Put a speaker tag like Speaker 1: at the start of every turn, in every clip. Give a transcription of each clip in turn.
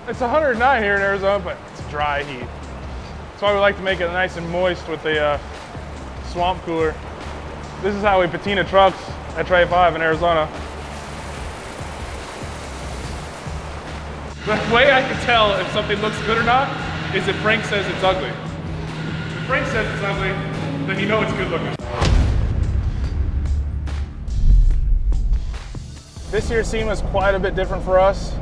Speaker 1: It's 109 here in Arizona, but it's dry heat. That's why we like to make it nice and moist with the swamp cooler. This is how we patina trucks at Tray 5 in Arizona. The way I can tell if something looks good or not is if Frank says it's ugly. If Frank says it's ugly, then you know it's good looking. This year's SEMA is quite a bit different for us.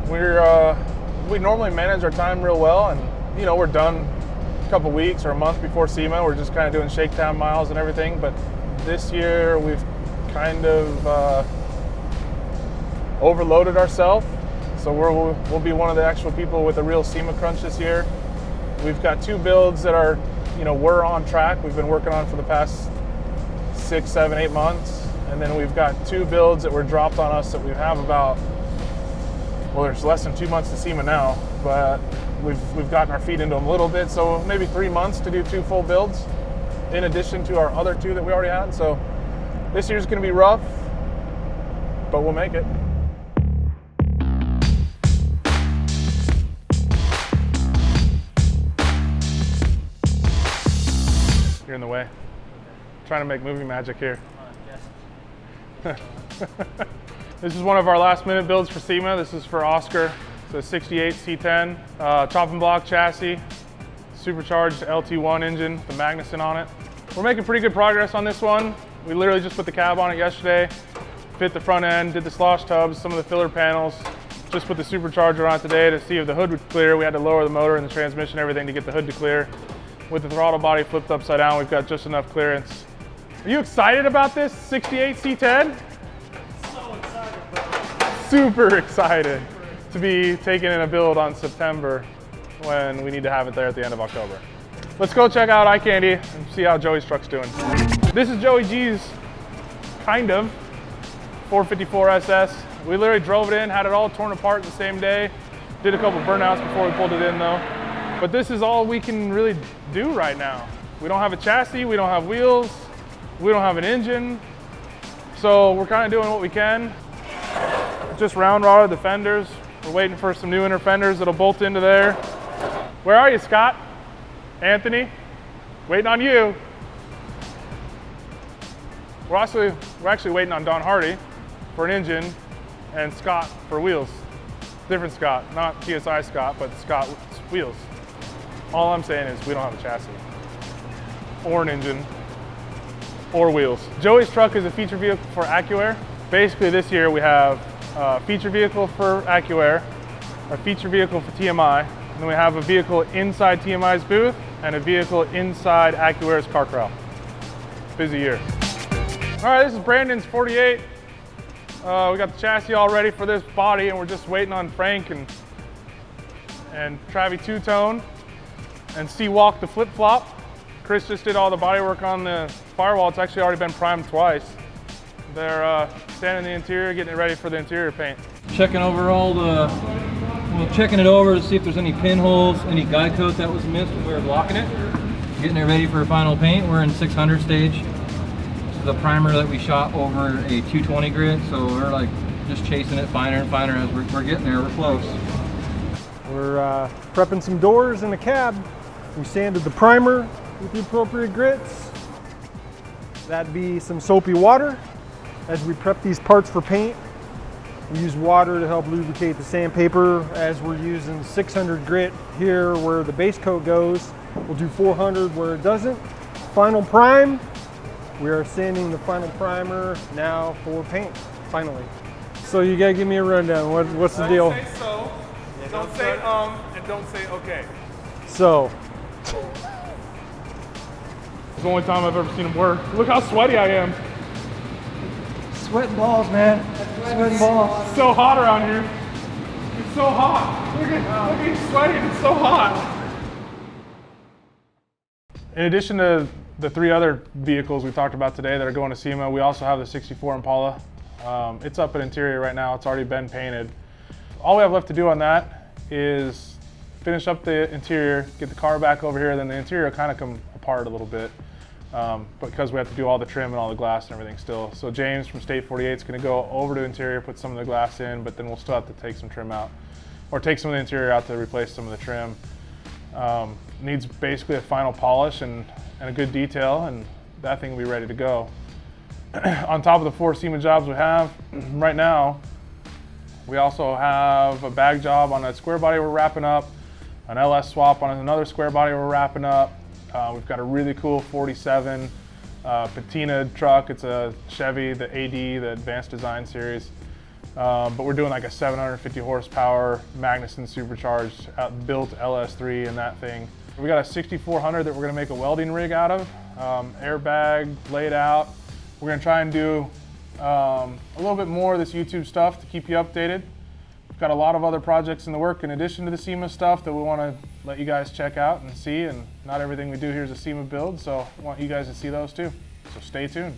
Speaker 1: We normally manage our time real well, and you know, we're done a couple weeks or a month before SEMA. We're just kind of doing shakedown miles and everything, but this year we've kind of overloaded ourselves. So we'll be one of the actual people with a real SEMA crunch this year. We've got 2 builds that are, you know, we're on track. We've been working on for the past 6, 7, 8 months. And then we've got 2 builds that were dropped on us that we have about, well, there's less than 2 months to SEMA now, but we've gotten our feet into them a little bit. So maybe 3 months to do 2 full builds in addition to our other 2 that we already had. So this year's gonna be rough, but we'll make it. You're in the way. I'm trying to make movie magic here. This is one of our last minute builds for SEMA. This is for Oscar. It's a 68 C10 chopping block chassis, supercharged LT1 engine, the Magnuson on it. We're making pretty good progress on this one. We literally just put the cab on it yesterday, fit the front end, did the slosh tubs, some of the filler panels, just put the supercharger on it today to see if the hood would clear. We had to lower the motor and the transmission, everything to get the hood to clear. With the throttle body flipped upside down, we've got just enough clearance. Are you excited about this 68 C10?
Speaker 2: So excited about it.
Speaker 1: Super excited to be taking in a build on September when we need to have it there at the end of October. Let's go check out iCandy and see how Joey's truck's doing. This is Joey G's, kind of, 454 SS. We literally drove it in, had it all torn apart the same day. Did a couple burnouts before we pulled it in though. But this is all we can really do right now. We don't have a chassis, we don't have wheels, we don't have an engine. So we're kind of doing what we can. Just round rodded the fenders. We're waiting for some new inner fenders that'll bolt into there. Where are you, Scott? Anthony? Waiting on you. We're actually waiting on Don Hardy for an engine and Scott for wheels. Different Scott, not TSI Scott, but Scott wheels. All I'm saying is we don't have a chassis, or an engine, or wheels. Joey's truck is a feature vehicle for AccuAir. Basically this year we have a feature vehicle for AccuAir, a feature vehicle for TMI, and then we have a vehicle inside TMI's booth, and a vehicle inside AccuAir's car corral. Busy year. All right, this is Brandon's 48. We got the chassis all ready for this body, and we're just waiting on Frank and Travi two-tone and C-Walk the flip-flop. Chris just did all the body work on the firewall. It's actually already been primed twice. They're sanding the interior, getting it ready for the interior paint.
Speaker 3: Checking over checking it over to see if there's any pinholes, any guide coat that was missed when we were blocking it. Getting it ready for final paint. We're in 600 stage. This is the primer that we shot over a 220 grit, so we're like just chasing it finer and finer as we're getting there. We're close.
Speaker 2: We're prepping some doors in the cab. We sanded the primer with the appropriate grits. That'd be some soapy water. As we prep these parts for paint, we use water to help lubricate the sandpaper. As we're using 600 grit here where the base coat goes, we'll do 400 where it doesn't. Final prime. We are sanding the final primer now for paint, finally. So you gotta give me a rundown. What's the deal?
Speaker 1: Don't say so, don't say and don't say okay.
Speaker 2: So.
Speaker 1: It's the only time I've ever seen him work. Look how sweaty I am.
Speaker 3: Sweating balls, man. Sweating balls.
Speaker 1: It's so hot around here. It's so hot. Look at you sweating. It's so hot. In addition to the 3 other vehicles we talked about today that are going to SEMA, we also have the 64 Impala. It's up at interior right now. It's already been painted. All we have left to do on that is finish up the interior, get the car back over here, then the interior will kind of come apart a little bit because we have to do all the trim and all the glass and everything still. So James from State 48 is going to go over to interior, put some of the glass in, but then we'll still have to take some trim out. or take some of the interior out to replace some of the trim. Needs basically a final polish and a good detail, and that thing will be ready to go. On top of the 4 Sema jobs we have right now, we also have a bag job on a square body we're wrapping up, an LS swap on another square body we're wrapping up. We've got a really cool 47 patina truck. It's a Chevy, the AD, the Advanced Design Series. But we're doing like a 750 horsepower Magnuson supercharged built LS3 in that thing. We got a 6400 that we're gonna make a welding rig out of, airbag laid out. We're gonna try and do a little bit more of this YouTube stuff to keep you updated. We've got a lot of other projects in the work in addition to the Sema stuff that we wanna let you guys check out and see, and not everything we do here is a Sema build, so I want you guys to see those too. So stay tuned.